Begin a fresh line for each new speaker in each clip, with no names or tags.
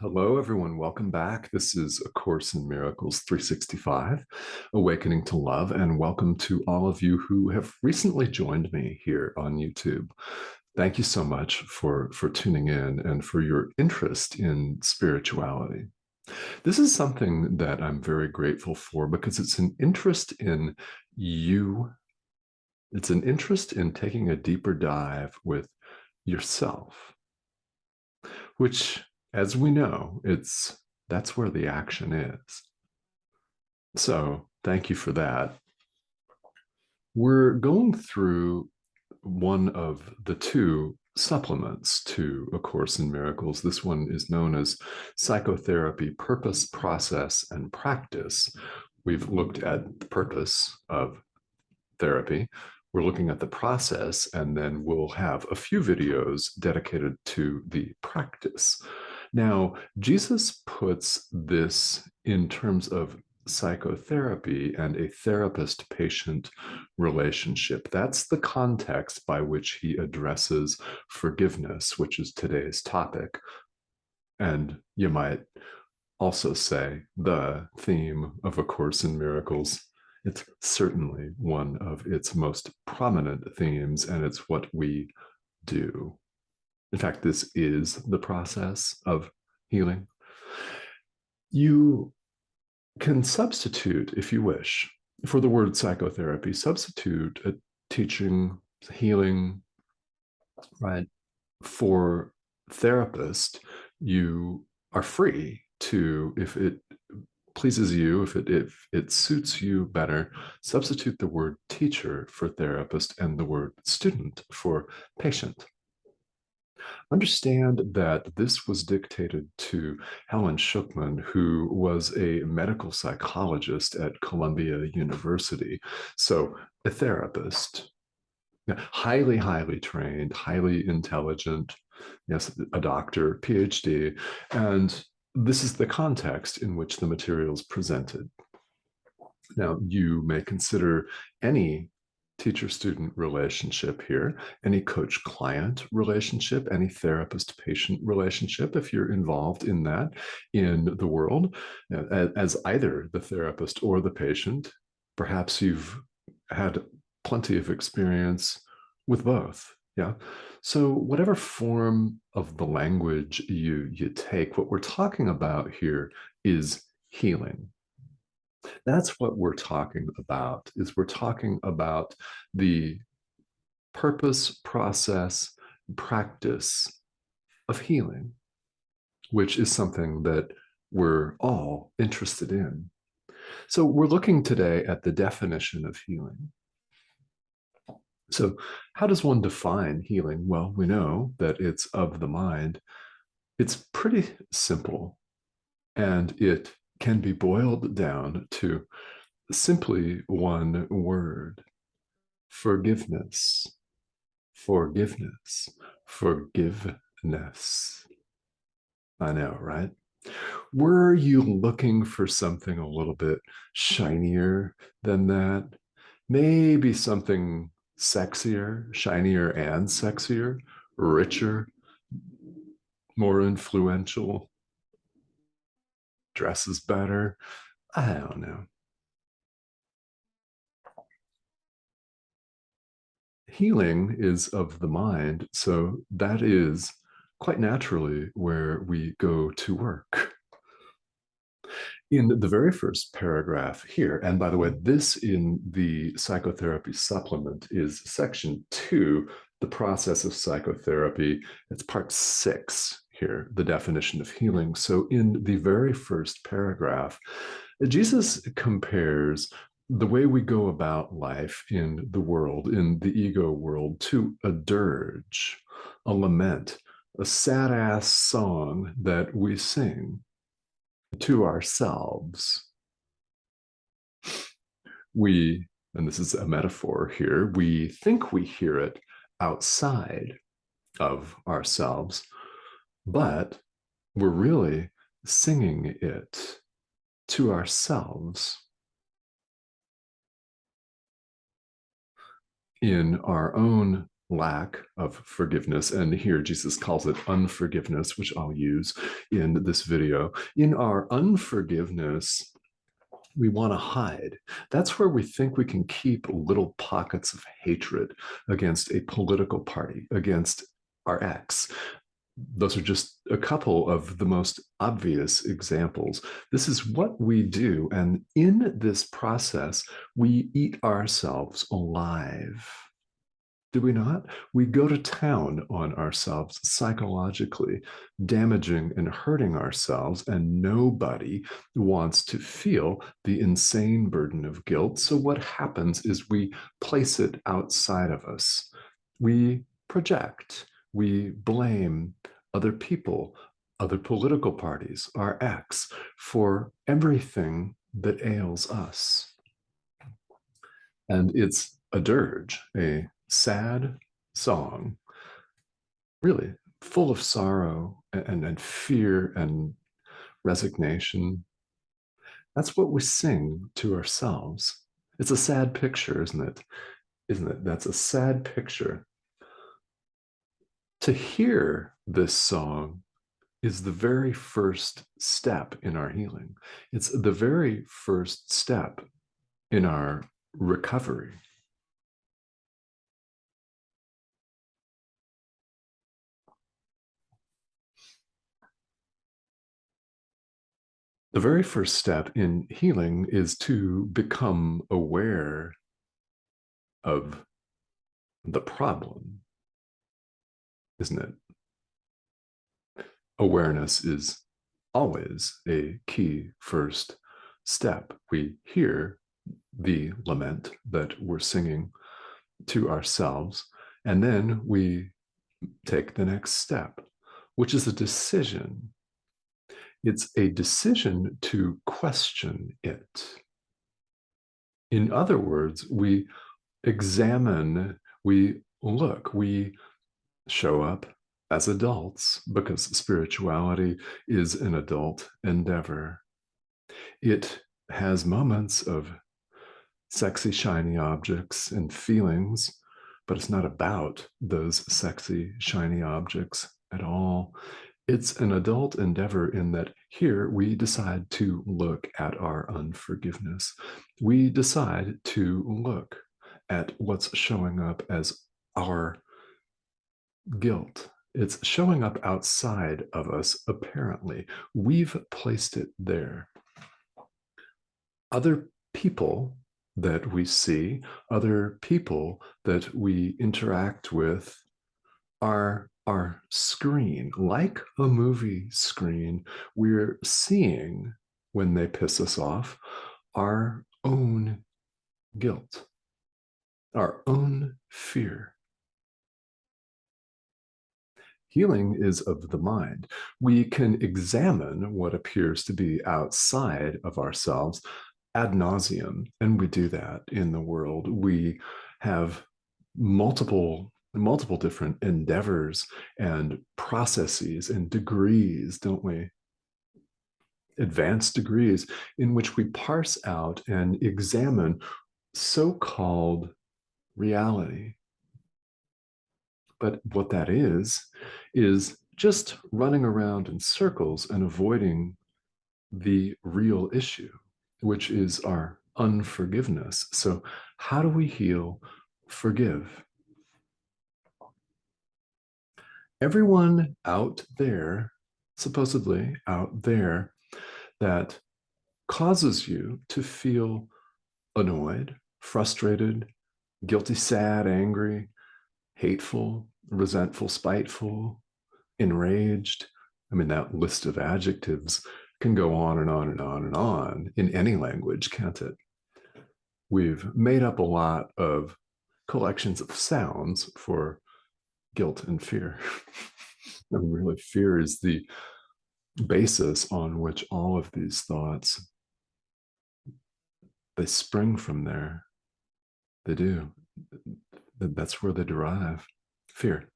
Hello, everyone. Welcome back. This is A Course in Miracles 365, Awakening to Love, and welcome to all of you who have recently joined me here on YouTube. Thank you so much for tuning in and for your interest in spirituality. This is something that I'm very grateful for because it's an interest in you. It's an interest in taking a deeper dive with yourself, which, as we know, that's where the action is. So thank you for that. We're going through one of the two supplements to A Course in Miracles. This one is known as Psychotherapy, Purpose, Process, and Practice. We've looked at the purpose of therapy. We're looking at the process, and then we'll have a few videos dedicated to the practice. Now, Jesus puts this in terms of psychotherapy and a therapist-patient relationship. That's the context by which he addresses forgiveness, which is today's topic. And you might also say the theme of A Course in Miracles. It's certainly one of its most prominent themes, and it's what we do. In fact, this is the process of healing. You can substitute, if you wish, for the word psychotherapy, substitute a teaching, healing, right? For therapist, you are free to, if it pleases you, if it suits you better, substitute the word teacher for therapist and the word student for patient. Understand that this was dictated to Helen Schucman, who was a medical psychologist at Columbia University. So a therapist, highly, highly trained, highly intelligent, yes, a doctor, PhD, and this is the context in which the material is presented. Now, you may consider any teacher-student relationship here, any coach-client relationship, any therapist-patient relationship, if you're involved in that in the world, as either the therapist or the patient. Perhaps you've had plenty of experience with both. Yeah. So whatever form of the language you take, what we're talking about here is healing. That's what we're talking about, is we're talking about the purpose, process, practice of healing, which is something that we're all interested in. So we're looking today at the definition of healing. So how does one define healing? Well, we know that it's of the mind. It's pretty simple, and it can be boiled down to simply one word: forgiveness, forgiveness, forgiveness. I know, right? Were you looking for something a little bit shinier than that? Maybe something sexier, shinier and sexier, richer, more influential, dresses better. I don't know. Healing is of the mind, so that is quite naturally where we go to work. In the very first paragraph here, and by the way, this in the psychotherapy supplement is section 2, the process of psychotherapy. It's part 6 here, the definition of healing. So in the very first paragraph, Jesus compares the way we go about life in the world, in the ego world, to a dirge, a lament, a sad ass song that we sing to ourselves. And this is a metaphor here, we think we hear it outside of ourselves, but we're really singing it to ourselves in our own lack of forgiveness, and here Jesus calls it unforgiveness, which I'll use in this video. In our unforgiveness, we want to hide. That's where we think we can keep little pockets of hatred against a political party, against our ex. Those are just a couple of the most obvious examples. This is what we do. And in this process, we eat ourselves alive. Do we not? We go to town on ourselves psychologically, damaging and hurting ourselves, and nobody wants to feel the insane burden of guilt. So, what happens is we place it outside of us. We project, we blame other people, other political parties, our ex, for everything that ails us. And it's a dirge, a sad song, really full of sorrow and fear and resignation. That's what we sing to ourselves. It's a sad picture, isn't it? Isn't it? That's a sad picture. To hear this song is the very first step in our healing. It's the very first step in our recovery. The very first step in healing is to become aware of the problem, isn't it? Awareness is always a key first step. We hear the lament that we're singing to ourselves, and then we take the next step, which is a decision. It's a decision to question it. In other words, we examine, we look, we show up as adults because spirituality is an adult endeavor. It has moments of sexy, shiny objects and feelings, but it's not about those sexy, shiny objects at all. It's an adult endeavor in that here we decide to look at our unforgiveness. We decide to look at what's showing up as our guilt. It's showing up outside of us, apparently. We've placed it there. Other people that we see, other people that we interact with are our screen, like a movie screen. We're seeing, when they piss us off, our own guilt, our own fear. Healing is of the mind. We can examine what appears to be outside of ourselves ad nauseum, and we do that in the world. We have multiple different endeavors and processes and degrees, don't we? Advanced degrees in which we parse out and examine so-called reality. But what that is just running around in circles and avoiding the real issue, which is our unforgiveness. So how do we heal? Forgive. Everyone out there, supposedly out there, that causes you to feel annoyed, frustrated, guilty, sad, angry, hateful, resentful, spiteful, enraged. I mean, that list of adjectives can go on and on and on and on in any language, can't it? We've made up a lot of collections of sounds for guilt and fear. And really, fear is the basis on which all of these thoughts, they spring from there. They do. That's where they derive. Fear.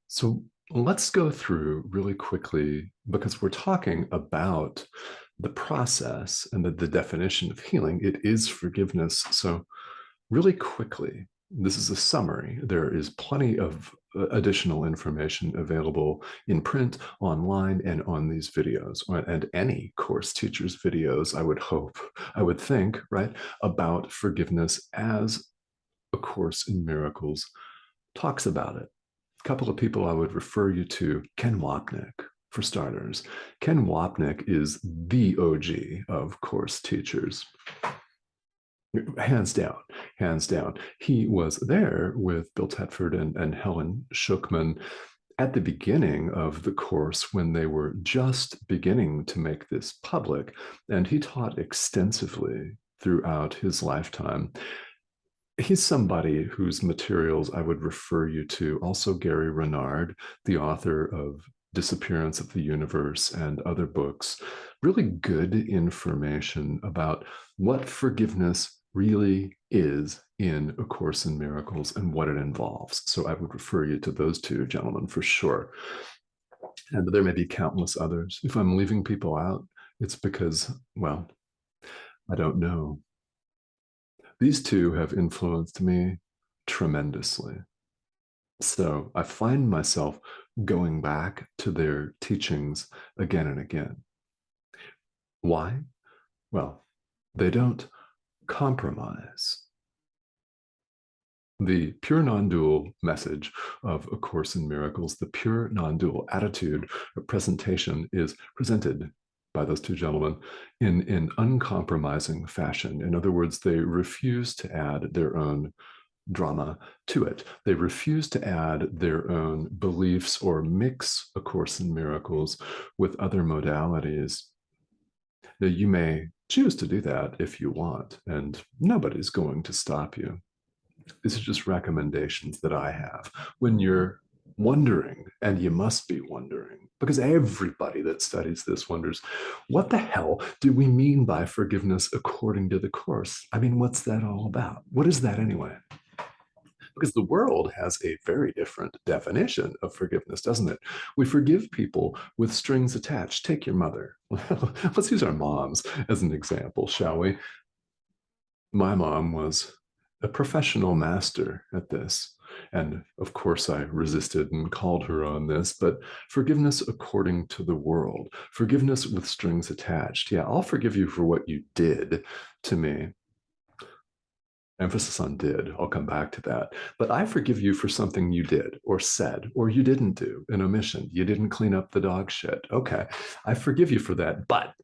So let's go through really quickly, because we're talking about the process and the definition of healing. It is forgiveness. So really quickly, this is a summary. There is plenty of additional information available in print, online, and on these videos, and any course teacher's videos, I would hope, I would think, right, about forgiveness as A Course in Miracles talks about it. A couple of people I would refer you to: Ken Wapnick, for starters. Ken Wapnick is the OG of course teachers. Hands down, hands down. He was there with Bill Thetford and Helen Schuckman at the beginning of the course when they were just beginning to make this public, and he taught extensively throughout his lifetime. He's somebody whose materials I would refer you to. Also, Gary Renard, the author of Disappearance of the Universe and other books, really good information about what forgiveness really is in A Course in Miracles and what it involves. So I would refer you to those two gentlemen for sure. And there may be countless others. If I'm leaving people out, it's because, well, I don't know. These two have influenced me tremendously. So I find myself going back to their teachings again and again. Why? Well, they don't compromise. The pure non-dual message of A Course in Miracles, the pure non-dual attitude or presentation, is presented by those two gentlemen in an uncompromising fashion. In other words, they refuse to add their own drama to it. They refuse to add their own beliefs or mix A Course in Miracles with other modalities. Now, you may choose to do that if you want, and nobody's going to stop you. These are just recommendations that I have. When you're wondering, and you must be wondering, because everybody that studies this wonders, what the hell do we mean by forgiveness according to the Course? I mean, what's that all about? What is that anyway? Because the world has a very different definition of forgiveness, doesn't it? We forgive people with strings attached. Take your mother. Let's use our moms as an example, shall we? My mom was a professional master at this. And of course, I resisted and called her on this, but forgiveness according to the world, forgiveness with strings attached. Yeah, I'll forgive you for what you did to me. Emphasis on did. I'll come back to that. But I forgive you for something you did or said or you didn't do, an omission. You didn't clean up the dog shit. Okay, I forgive you for that. But,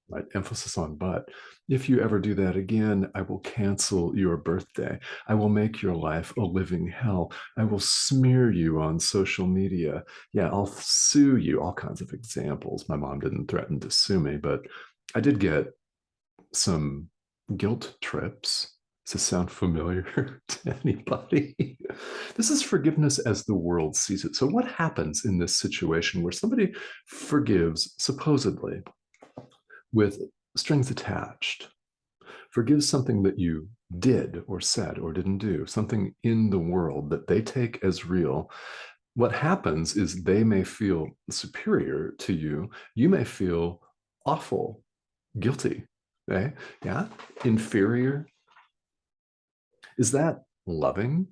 right, emphasis on but, if you ever do that again, I will cancel your birthday. I will make your life a living hell. I will smear you on social media. Yeah, I'll sue you. All kinds of examples. My mom didn't threaten to sue me, but I did get some guilt trips. Does this sound familiar to anybody? This is forgiveness as the world sees it. So, what happens in this situation where somebody forgives, supposedly, with strings attached, forgives something that you did or said or didn't do, something in the world that they take as real? What happens is they may feel superior to you. You may feel awful, guilty. Okay? Yeah, inferior. Is that loving?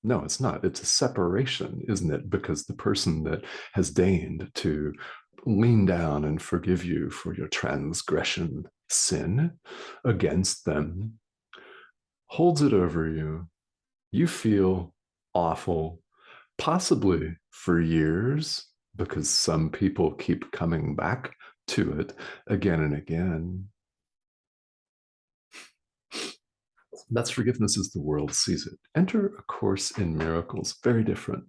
No, it's not. It's a separation, isn't it? Because the person that has deigned to lean down and forgive you for your transgression, sin against them, holds it over you. You feel awful, possibly for years, because some people keep coming back to it again and again. That's forgiveness as the world sees it. Enter A Course in Miracles, very different.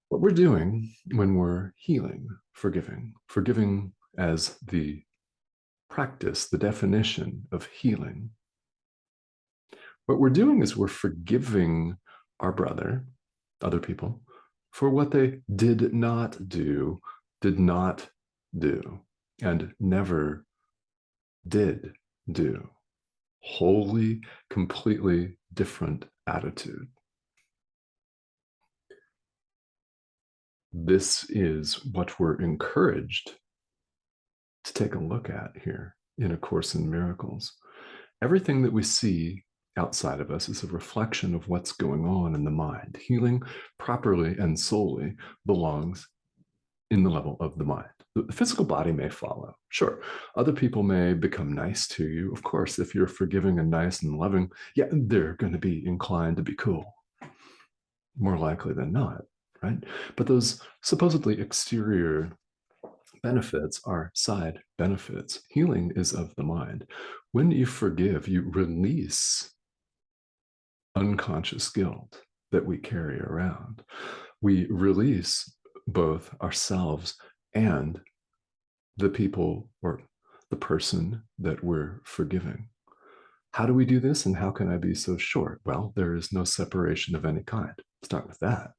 What we're doing when we're healing, forgiving as the practice, the definition of healing. What we're doing is we're forgiving our brother, other people, for what they did not do, and never did do. Wholly, completely different attitude. This is what we're encouraged to take a look at here in A Course in Miracles. Everything that we see outside of us is a reflection of what's going on in the mind. Healing properly and solely belongs in the level of the mind. The physical body may follow. Sure, other people may become nice to you. Of course, if you're forgiving and nice and loving, yeah, they're going to be inclined to be cool, more likely than not, right? But those supposedly exterior benefits are side benefits. Healing is of the mind. When you forgive, you release unconscious guilt that we carry around. We release both ourselves and the people or the person that we're forgiving. How do we do this, and how can I be so sure? Well, there is no separation of any kind. Start with that.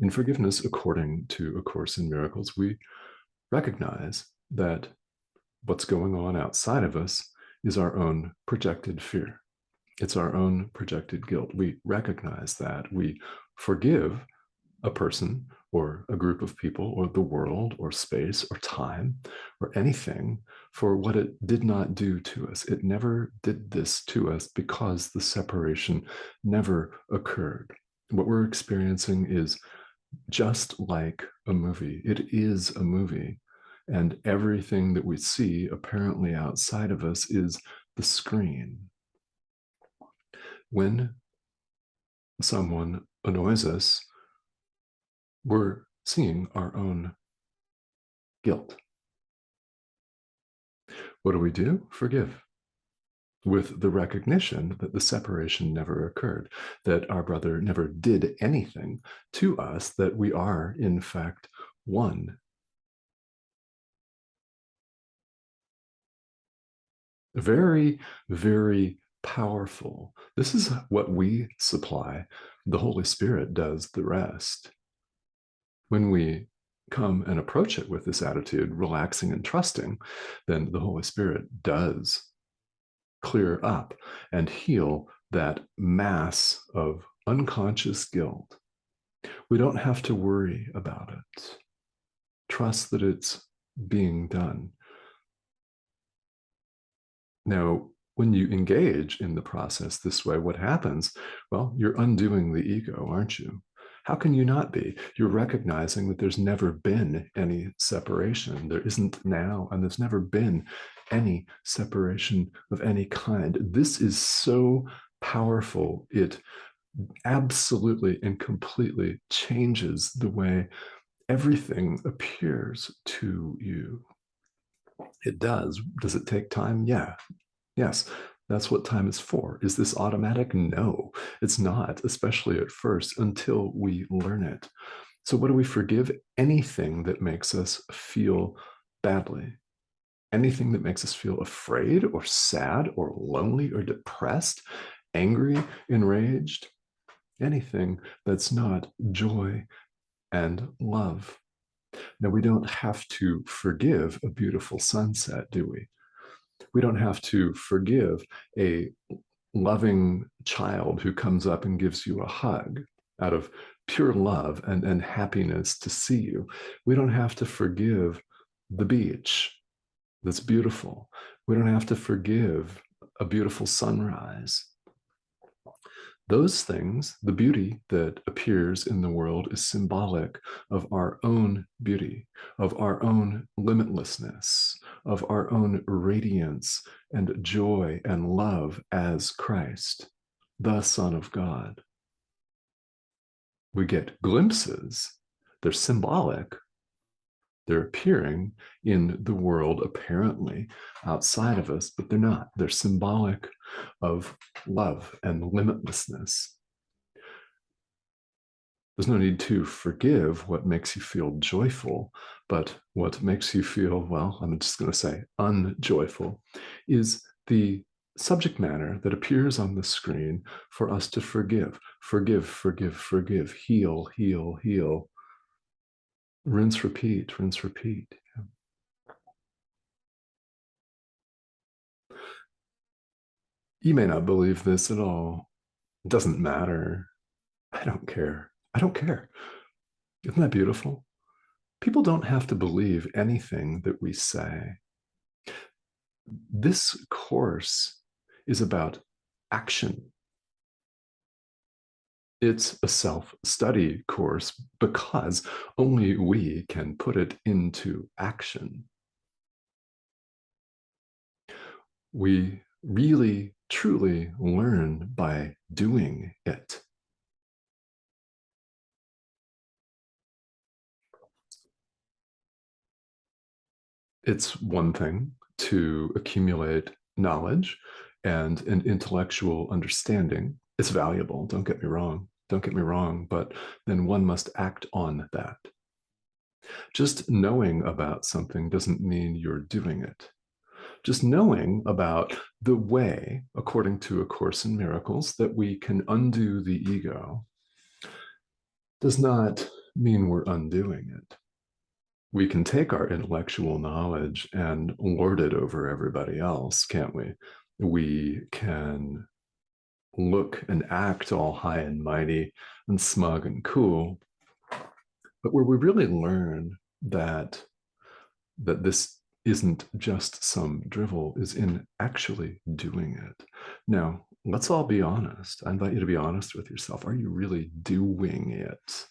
In forgiveness, according to A Course in Miracles, we recognize that what's going on outside of us is our own projected fear. It's our own projected guilt. We recognize that. We forgive a person or a group of people or the world or space or time or anything for what it did not do to us. It never did this to us because the separation never occurred. What we're experiencing is just like a movie. It is a movie. And everything that we see apparently outside of us is the screen. When someone annoys us, we're seeing our own guilt. What do? Forgive, with the recognition that the separation never occurred, that our brother never did anything to us, that we are, in fact, one. Very, very powerful. This is what we supply. The Holy Spirit does the rest. When we come and approach it with this attitude, relaxing and trusting, then the Holy Spirit does clear up and heal that mass of unconscious guilt. We don't have to worry about it. Trust that it's being done. Now, when you engage in the process this way, what happens? Well, you're undoing the ego, aren't you? How can you not be? You're recognizing that there's never been any separation. There isn't now, and there's never been any separation of any kind. This is so powerful. It absolutely and completely changes the way everything appears to you. It does. Does it take time? Yeah. Yes. That's what time is for. Is this automatic? No, it's not, especially at first, until we learn it. So, what do we forgive? Anything that makes us feel badly, anything that makes us feel afraid or sad or lonely or depressed, angry, enraged, anything that's not joy and love. Now, we don't have to forgive a beautiful sunset, do we? We don't have to forgive a loving child who comes up and gives you a hug out of pure love and happiness to see you. We don't have to forgive the beach that's beautiful. We don't have to forgive a beautiful sunrise. Those things, the beauty that appears in the world, is symbolic of our own beauty, of our own limitlessness, of our own radiance and joy and love as Christ, the Son of God. We get glimpses, they're symbolic, they're appearing in the world apparently outside of us, but they're not. They're symbolic of love and limitlessness. There's no need to forgive what makes you feel joyful, but what makes you feel, well, I'm just going to say unjoyful, is the subject matter that appears on the screen for us to forgive. Forgive, forgive, forgive, heal, heal, heal. Rinse, repeat, rinse, repeat. You may not believe this at all. It doesn't matter. I don't care. I don't care. Isn't that beautiful? People don't have to believe anything that we say. This course is about action. It's a self-study course because only we can put it into action. We really, truly learn by doing it. It's one thing to accumulate knowledge and an intellectual understanding. It's valuable, don't get me wrong. Don't get me wrong, but then one must act on that. Just knowing about something doesn't mean you're doing it. Just knowing about the way, according to A Course in Miracles, that we can undo the ego does not mean we're undoing it. We can take our intellectual knowledge and lord it over everybody else, can't we? We can look and act all high and mighty and smug and cool, but where we really learn that this isn't just some drivel is in actually doing it. Now, let's all be honest. I invite you to be honest with yourself. Are you really doing it?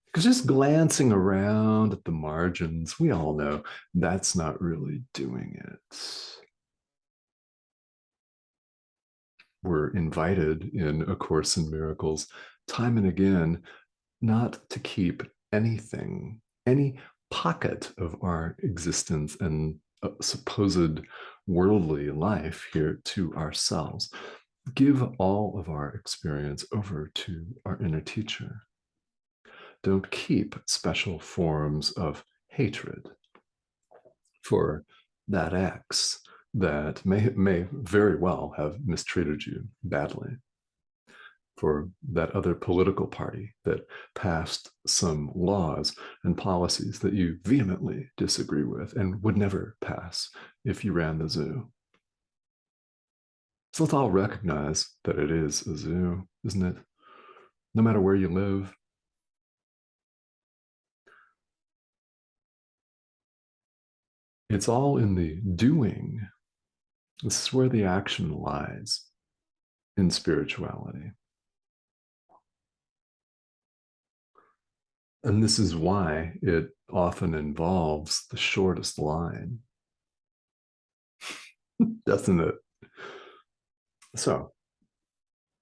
Because just glancing around at the margins, we all know that's not really doing it. We're invited in A Course in Miracles time and again not to keep anything, any pocket of our existence and supposed worldly life here to ourselves. Give all of our experience over to our inner teacher. Don't keep special forms of hatred for that ex that may very well have mistreated you badly, for that other political party that passed some laws and policies that you vehemently disagree with and would never pass if you ran the zoo. So let's all recognize that it is a zoo, isn't it? No matter where you live. It's all in the doing. This is where the action lies in spirituality. And this is why it often involves the shortest line, doesn't it? So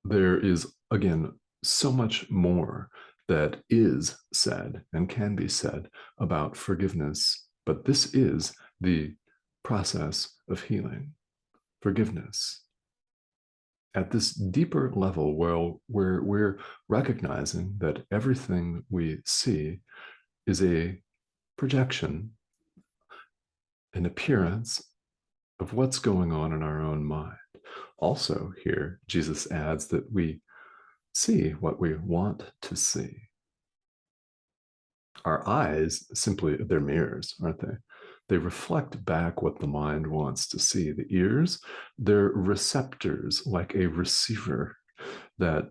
there is, again, so much more that is said and can be said about forgiveness, but this is the process of healing, forgiveness. At this deeper level, where we're recognizing that everything we see is a projection, an appearance of what's going on in our own mind. Also, here, Jesus adds that we see what we want to see. Our eyes simply, they're mirrors, aren't they? They reflect back what the mind wants to see. The ears, they're receptors, like a receiver that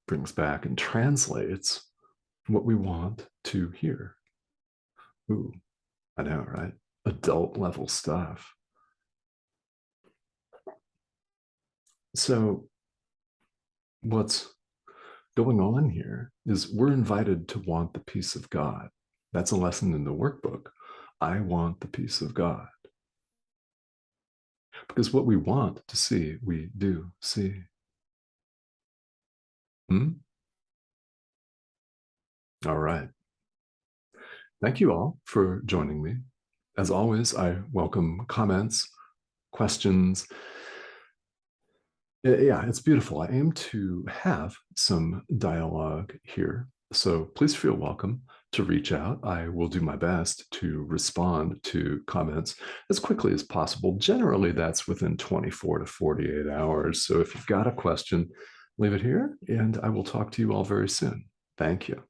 brings back and translates what we want to hear. Ooh, I know, right? Adult level stuff. So, what's going on here is we're invited to want the peace of God. That's a lesson in the workbook. I want the peace of God. Because what we want to see, we do see. Hmm? All right. Thank you all for joining me. As always, I welcome comments, questions. Yeah, it's beautiful. I aim to have some dialogue here. So please feel welcome to reach out. I will do my best to respond to comments as quickly as possible. Generally, that's within 24 to 48 hours. So if you've got a question, leave it here, and I will talk to you all very soon. Thank you.